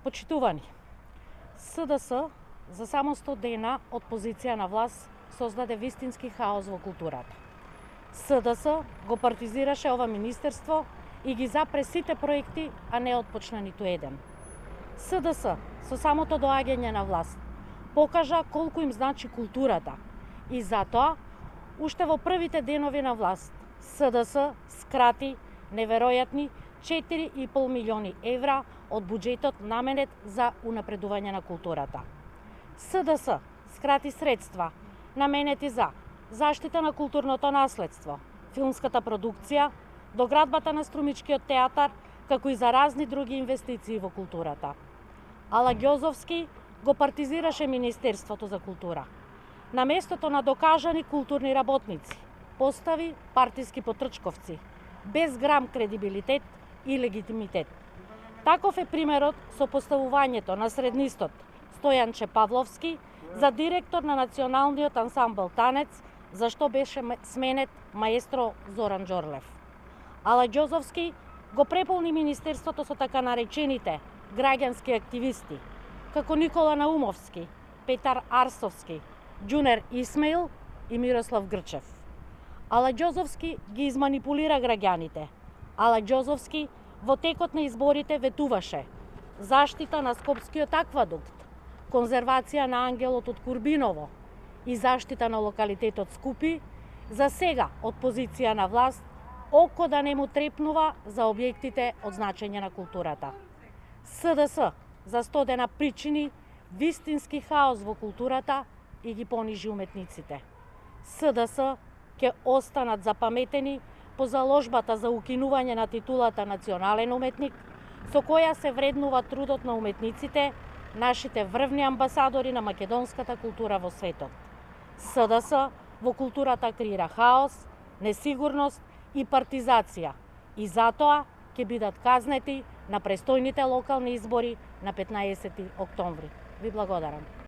Почитувани, СДС за само 100 дена од позиција на власт создаде вистински хаос во културата. СДС го партизираше ова министерство и ги запре сите проекти, а не отпочна ниту еден. СДС со самото доаѓање на власт покажа колку им значи културата и затоа, уште во првите денови на власт, СДС скрати неверојатни 4,5 милиони евра од буџетот наменет за унапредување на културата. СДС скрати средства наменети за заштита на културното наследство, филмската продукција, доградбата на Струмичкиот театар, како и за разни други инвестиции во културата. Ала Ѓозовски го партизираше Министерството за култура. На местото на докажани културни работници постави партиски потрчковци, без грам кредибилитет и легитимитет. Таков е примерот со поставувањето на среднистот Стојанче Павловски за директор на Националниот ансамбл Танец, за што беше сменет маестро Зоран Џорлев. Ала Ѓозовски го преполни Министерството со така наречените граѓански активисти, како Никола Наумовски, Петар Арсовски, Ѓунер Исмаил и Мирослав Грчев. Ала Ѓозовски ги изманипулира граѓаните. Ала Ѓозовски во текот на изборите ветуваше заштита на Скопскиот аквадукт, конзервација на ангелот од Курбиново и заштита на локалитетот Скупи, за сега од позиција на власт око да не му трепнува за објектите од значење на културата. СДС за 100 дена причини вистински хаос во културата и ги понижи уметниците. СДС ќе останат запаметени по заложбата за укинување на титулата национален уметник, со која се вреднува трудот на уметниците, нашите врвни амбасадори на македонската култура во светот. СДС во културата креира хаос, несигурност и партизација и затоа ќе бидат казнети на престојните локални избори на 15 октомври. Ви благодарам.